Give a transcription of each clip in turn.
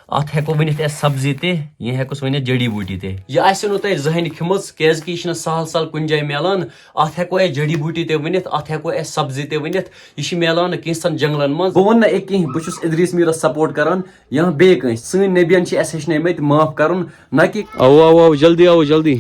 ات ہیکو ونتھ اس سبزی تہ یہ ہیکوس ونتھ جڑی بوٹی تہ یہ آسہِ نہٕ تۄہہِ زٕہٕنۍ کھیٚمٕژ کیازِ یہ چھنہٕ سہل سہل کُنہِ جایہِ میلان ات ہیکو أسۍ جڑی بوٹی تہ ونتھ ات ہیکو أسۍ سبزی تہ ونتھ یہ چھ میلان کینٛژن جنگلن منٛز بہٕ ونہٕ نہٕ اے کینٛہہ بہٕ چھُس ادریس میرس سپورٹ کران یا بیٚیہِ کٲنٛسہِ سٲنۍ نبین چھِ اسہِ ہیٚچھنٲومٕتۍ معاف کرُن نہ کہ آو جلدی آو جلدی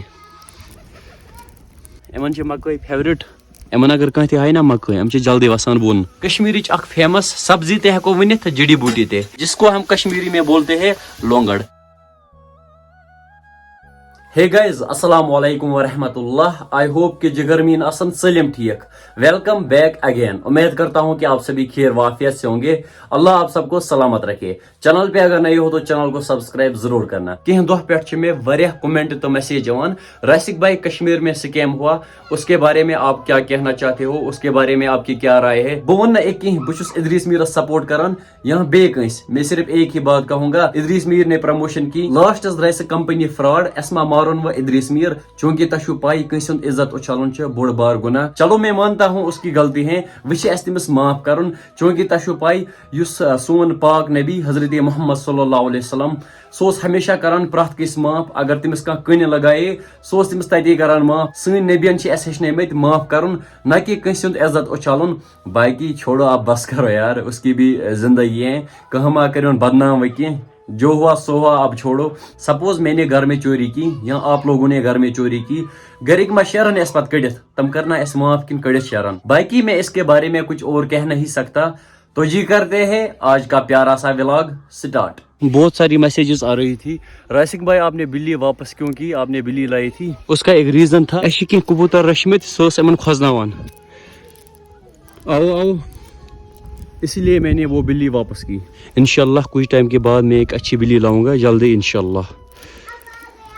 یمن چھِ مکٲے فیورٹ یمن اگر کانٛہہ تہِ ہاے نا مکٲے یِم چھِ جلدی وسان بۄن کشمیرٕچ اکھ فیمس سبزی تہِ ہیکو ؤنِتھ جڑی بوٹی تہِ جس کو ہم کشمیری میں بولتے ہیں لونگڑ ہے گائز السلام علیکم ورحمۃ اللہ آئی ہوپ کہ جگرمین آسن سلم ٹھیک ویلکم بیک اگین امید کرتا ہوں کہ آپ سبھی خیر وافیت سے ہوں گے اللہ آپ سب کو سلامت رکھے چینل پہ اگر نئے ہو تو چینل کو سبسکرائب ضرور کرنا کہیں دہ پہ میں واریاہ کومنٹ تو میسیج یوان راسک بھائی کشمیر میں سکیم ہوا اس کے بارے میں آپ کیا کہنا چاہتے ہو اس کے بارے میں آپ کی کیا رائے ہے بہ ون ایک کہیں بہت ادریس میرس سپورٹ کران یہاں بے کنس میں صرف ایک ہی بات کہوں گا ادریس میر نے پروموشن کی لاسٹس درائے سہ کمپنی فراڈ اسما مارون و ادریس میر چونکہ تہ پائی کنس ہند عزت اچھالن بوڑ بار گناہ چلو میں مانتا ہوں اس کی غلطی ہے وچ اس تمس معاف کرن چونکہ تہ پائی یس سون پاک نبی حضرت محمد صلی اللہ علیہ وسلم سوس ہمیشہ کران پرت کس معاف اگر تمس کان کن لگائے سوس تمس تتی کران معاف سن نبین چھ اس ہیچھنٲمٕتۍ معاف کرن نہ کہ کنس ہند عزت اچھالن باقی چھوڑو آپ بس کرو یار اس کی بھی زندگی ہے کہاں کرو بدنام و کی جو ہوا سو ہوا اب چھوڑو سپوز میں نے گھر میں چوری کی یا آپ لوگوں نے گھر میں چوری کی گھرک ما شیرن اس پت کڑت تم کرنا اس معاف کن کڑت شیرن باقی میں اس کے بارے میں کچھ اور کہہ نہیں سکتا تو جی کرتے ہیں آج کا پیارا سا ولاگ سٹارٹ بہت ساری میسیجز آ رہی تھی راسک بھائی آپ نے بلی واپس کیوں کی آپ نے بلی لائی تھی اس کا ایک ریزن تھا اسی کی کبوتر رشمت سوس امن کھوزناوان آؤ اسی لیے میں نے وہ بلی واپس کی انشاءاللہ کچھ ٹائم کے بعد میں ایک اچھی بلی لاؤں گا جلدی انشاءاللہ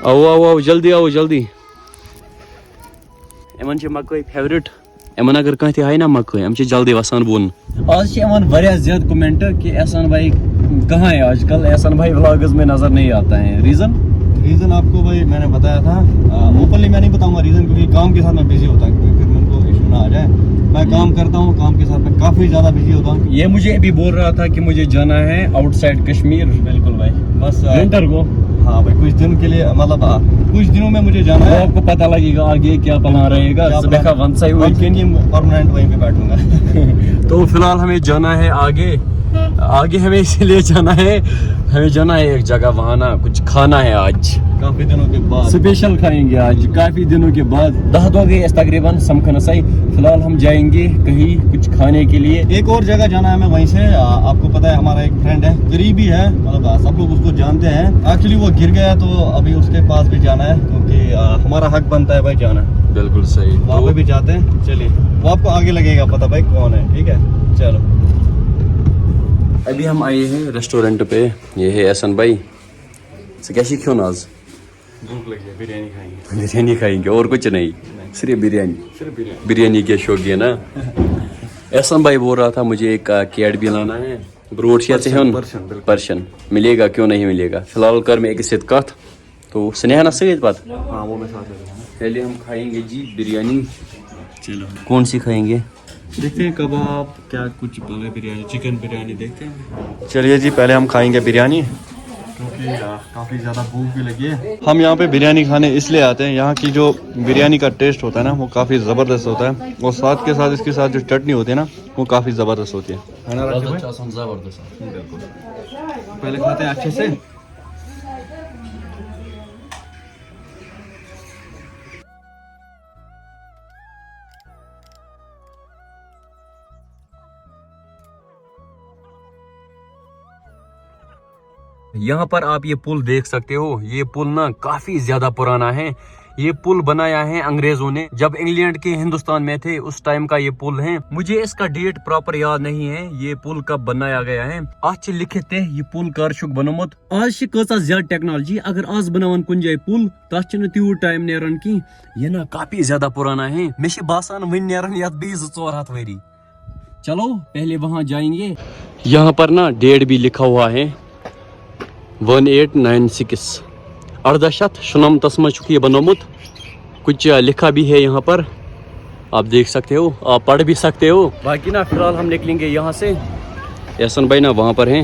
آؤ جلدی آؤ جلدی امن چھ مکئی فیورٹ امن اگر کانٛہہ تہِ ہاے نا مکئی یم چھ جلدی وسان بۄن آج چھ یوان واریاہ زیادہ کومنٹ کہ احسان بھائی کہاں ہے آج کل احسان بھائی ولاگز میں نظر نہیں آتا ہے ریزن آپ کو بھائی میں نے بتایا تھا اوپنلی میں نہیں بتاؤں گا ریزن کیونکہ کام کے ساتھ میں بزی ہوتا ہوں پھر میرے کو ایشو نہ آ جائے میں کام کرتا ہوں کام کے ساتھ میں کافی زیادہ بزی ہوتا ہوں یہ مجھے ابھی بول رہا تھا کہ مجھے جانا ہے آؤٹ سائڈ کشمیر بالکل بھائی بس ونٹر کو ہاں بھائی کچھ دن کے لیے مطلب کچھ دنوں میں مجھے جانا ہے آپ کو پتہ لگے گا آگے کیا پلان رہے گا پرماننٹ وہیں پہ بیٹھوں گا تو فی الحال ہمیں جانا ہے آگے ہمیں اسی لیے جانا ہے ایک جگہ وہاں نا کچھ کھانا ہے آج کافی دنوں کے بعد اسپیشل کھائیں گے آج کافی دنوں کے بعد 10 دو گئے تقریباً سمکھن سائی فی الحال ہم جائیں گے کہیں کچھ کھانے کے لیے ایک اور جگہ جانا ہے ہمیں وہیں سے آپ کو پتہ ہے ہمارا ایک فرینڈ ہے قریبی ہے مطلب سب لوگ اس کو جانتے ہیں ایکچولی وہ گر گیا تو ابھی اس کے پاس بھی جانا ہے کیونکہ ہمارا حق بنتا ہے بھائی جانا بالکل صحیح وہاں پہ بھی جاتے ہیں چلیے وہ آپ کو آگے لگے گا پتہ بھائی کون ہے ٹھیک ہے چلو ابھی ہم آئے ہیں ریسٹورینٹ پہ یہ ہے احسن بھائی کیسی کھیون آج بھوک لگی ہے بریانی کھائیں گے اور کچھ نہیں صرف بریانی کے شوقین نا احسن بھائی بول رہا تھا مجھے ایک کیٹ بھی لانا ہے بروٹ سے پرشن ملے گا کیوں نہیں ملے گا فی الحال کر میں ایک ساتھ کت تو سنیہنا سید بات ہاں وہ میں ساتھ لے پہلے ہم کھائیں گے جی بریانی چلو کون سی کھائیں گے دیکھتے ہیں کباب کیا کچھ پہلے بریانی چکن بریانی دیکھتے ہیں چلیے جی پہلے ہم کھائیں گے بریانی کیونکہ کافی زیادہ بھوک بھی لگی ہے ہم یہاں پہ بریانی کھانے اس لیے آتے ہیں یہاں کی جو بریانی کا ٹیسٹ ہوتا ہے نا وہ کافی زبردست ہوتا ہے اور ساتھ کے ساتھ اس کے ساتھ جو چٹنی ہوتی ہے نا وہ کافی زبردست ہوتی ہے نا بالکل پہلے کھاتے ہیں اچھے سے یہاں پر آپ یہ پل دیکھ سکتے ہو یہ پل نا کافی زیادہ پرانا ہے یہ پل بنایا ہے انگریزوں نے جب انگلینڈ کے ہندوستان میں تھے اس ٹائم کا یہ پل ہے مجھے اس کا ڈیٹ پراپر یاد نہیں ہے یہ پل کب بنایا گیا ہے آج لکھت ہے یہ پل کر چھک بنومت آج کۭژاہ زیادہ ٹیکنالوجی اگر آج بناون کن جائے پل تس چھ تیوت ٹائم نیران کی یہ نا کافی زیادہ پرانا ہے مے باسان ون نیران یتھ بیس 400 ؤری چلو پہلے وہاں جائیں گے یہاں پر نا ڈیٹ بھی لکھا ہوا ہے 1896 1896 میں چکی یہ بنومت کچھ لکھا بھی ہے یہاں پر آپ دیکھ سکتے ہو آپ پڑھ بھی سکتے ہو باقی نا فی الحال ہم نکلیں گے یہاں سے احسن بھائی نا وہاں پر ہیں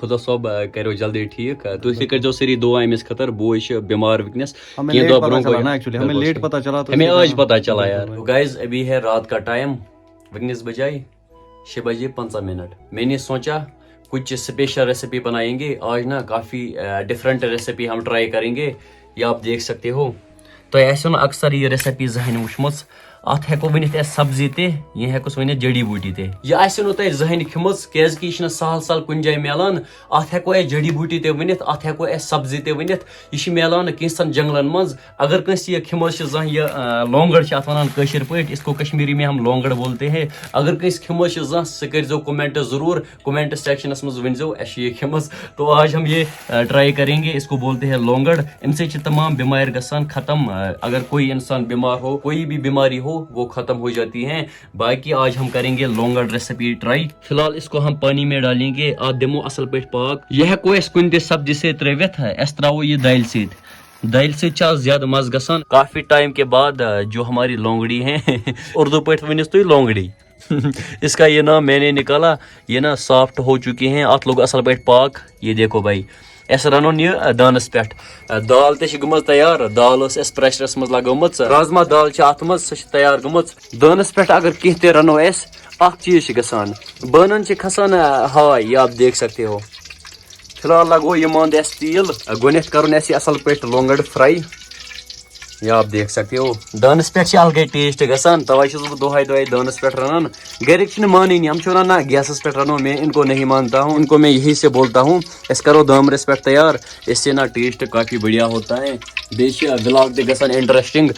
خدا صٲب کٔرِو جلدی ٹھیٖک تُہۍ تہِ کٔرۍزیو سٲری دعا أمِس خٲطرٕ بوے چھُ بیمار وٕنکٮ۪نس ہمیں کینٛہہ لیٹ دۄہ پتا برونٛہہ چلا گوٚو نا ایکچولی ہمیں لیٹ پتا چلا تو ہمیں اس آج لیے پتا چلا یار بالکل تو گائز ابھی ہے رات کا ٹائم وٕنکٮ۪نس بجائے 6:15 میں نے سوچا کچھ اسپیشل ریسیپی بنائیں گے آج نا کافی ڈفرنٹ ریسیپی ہم ٹرائی کریں گے یہ آپ دیکھ سکتے ہو تۄہہِ آسیو نہٕ اکثر یہ ریسیپی زٕہٕنۍ وٕچھمٕژ اتھ ہٮ۪کو ؤنِتھ أسۍ سبزی تہِ یہِ ہٮ۪کوس ؤنِتھ جڑی بوٗٹی تہِ یہِ آسیو نہٕ تۄہہِ زٕہٕنۍ کھیٚمٕژ کیازکہِ یہِ چھِنہٕ سہل سہل کُنہِ جایہِ میلان اتھ ہٮ۪کو أسۍ جڑی بوٗٹی تہِ ؤنِتھ اتھ ہٮ۪کو أسۍ سبزی تہِ ؤنِتھ یہِ چھِ میلان کینٛژھن جنگلن منٛز اگر کٲنٛسہِ یہِ کھیٚمٕژ چھِ زانٛہہ یہِ لونگڑ چھِ اتھ ونان کٲشِر پٲٹھۍ اس کو کشمیری میں ہم لونگڑ بولتے ہیں اگر کٲنٛسہِ کھیٚمٕژ چھِ زانٛہہ سُہ کٔرۍزیو کومنٹ ضروٗر کومنٹ سیکشنس منٛز ؤنۍزیو اسہِ چھِ یہِ کھیٚمٕژ تو آج ہم یہ ٹرائی کریں گے اس کو بولتے ہیں لونگڑ امہِ سۭتۍ چھِ تمام بیمارِ گژھان ختم اگر کوئی انسان بیمار ہو کوئی بھی بیماری ہو وہ ختم ہو جاتی ہیں باقی آج ہم کریں گے لونگڑ ریسیپی ٹرائی فی الحال اس کو ہم پانی میں ڈالیں گے اتھ دمو اصل پٲٹھۍ پاک یہ ہٮ۪کو أسۍ کُنہِ تہِ سبزی سۭتۍ ترٲوِتھ أسۍ تراوو یہ دالہِ سۭتۍ دالہِ سۭتۍ چھِ آز زیادٕ مزٕ گژھان کافی ٹائم کے بعد جو ہماری لونگڑی ہیں اردو پٲٹھۍ ؤنِو تُہۍ لونگڑی اس کا یہ نام میں نے نکالا یہ نا سافٹ ہو چکی ہیں اتھ لوگ اصل پٲٹھۍ پاک یہ دیکھو بھائی أسۍ رنون یہِ دانس پٮ۪ٹھ دال تہِ چھِ گٔمٕژ تیار دال ٲس اَسہِ پریشرس منٛز لگٲومٕژ رازما دال چھِ اتھ منٛز سۄ چھِ تیار گٔمٕژ دانس پٮ۪ٹھ اگر کینٛہہ تہِ رنو أسۍ اکھ چیٖز چھِ گژھان بانن چھِ کھسان ہاے یہ آپ دیکھ سکتے ہو فی الحال لگو یہ ماند اسہِ تیٖل گۄڈنٮ۪تھ کرُن اسہِ یہِ اصل پٲٹھۍ لونگڑ فرائی یہ آپ دیکھ سکتے ہو دانس پٮ۪ٹھ چھِ الگے ٹیسٹ گژھان توے چھُس بہٕ دۄہے دۄہے دانس پٮ۪ٹھ رنان گرِکۍ چھِنہٕ مانٲنی ہم چھِ ونان نہ گیسس پٮ۪ٹھ رنو میں ان کو نہیں مانتا ہوں ان کو میں یہی سے بولتا ہوں أسۍ کرو دامرس پٮ۪ٹھ تیار اس سے نا ٹیسٹ کافی بڑھیا ہوتا ہے بیٚیہِ چھِ ولاگ تہِ گژھان انٹرسٹنگ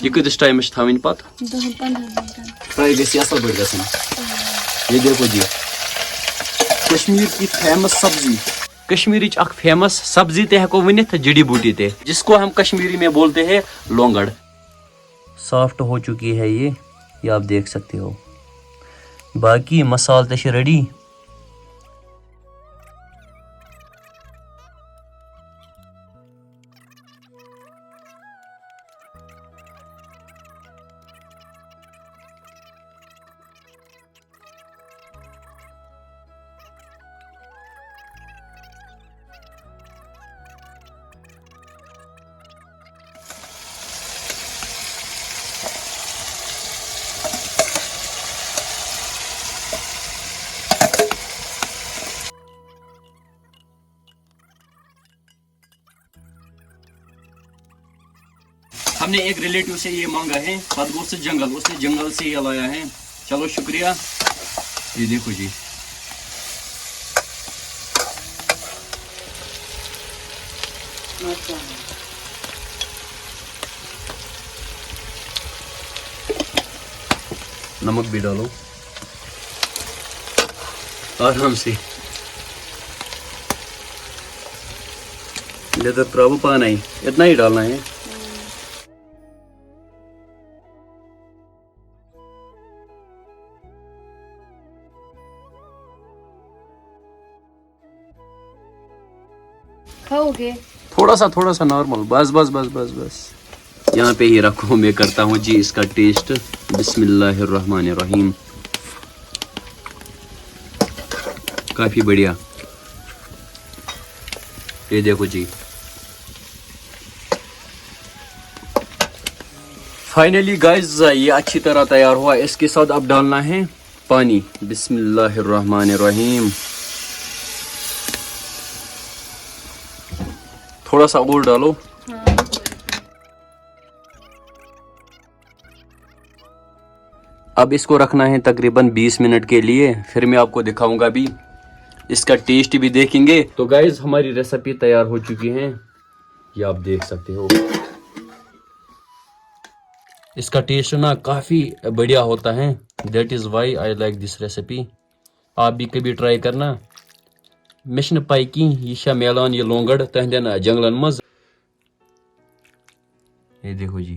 یہ کۭتِس ٹایمس چھِ تھاوٕنۍ پتہٕ 10-15 منٹن فرائی گژھِ یہِ اصل پٲٹھۍ گژھٕنۍ یہ دیکھو جی کشمیر کی فیمس سبزی کشمیرچ اکھ فیمس سبزی تہِ ہٮ۪کو ؤنِتھ جڑی بوٹی تہِ جس کو ہم کشمیری میں بولتے ہیں لونگڑ سافٹ ہو چکی ہے یہ آپ دیکھ سکتے ہو باقی مسال تہِ چھِ ریڈی ہم نے ایک ریلیٹو سے یہ مانگا ہے بدگو سے جنگل اس نے جنگل سے یہ لایا ہے چلو شکریہ یہ دیکھو جی نمک بھی ڈالو آرام سے لیدر تراو پانا ہی اتنا ہی ڈالنا ہے کھاؤ گے تھوڑا سا نارمل بس بس بس بس بس یہاں پہ ہی رکھو میں کرتا ہوں جی اس کا ٹیسٹ بسم اللہ الرحمن الرحیم کافی بڑھیا یہ دیکھو جی فائنلی گائز یہ اچھی طرح تیار ہوا اس کے ساتھ اب ڈالنا ہے پانی بسم اللہ الرحمن الرحیم تھوڑا سا اور ڈالو اب اس کو رکھنا ہے تقریباً 20 منٹ کے لیے پھر میں آپ کو دکھاؤں گا بھی اس کا ٹیسٹ بھی دیکھیں گے تو گائز ہماری ریسیپی تیار ہو چکی ہیں یہ آپ دیکھ سکتے ہو اس کا ٹیسٹ نا کافی بڑھیا ہوتا ہے that is why I like this recipe آپ بھی کبھی ٹرائی کرنا مےٚ چھنہٕ پاے کینٛہہ یہ چھا میلان یہ لونگڑ تہندین جنگلن منٛز یہ دیکھو جی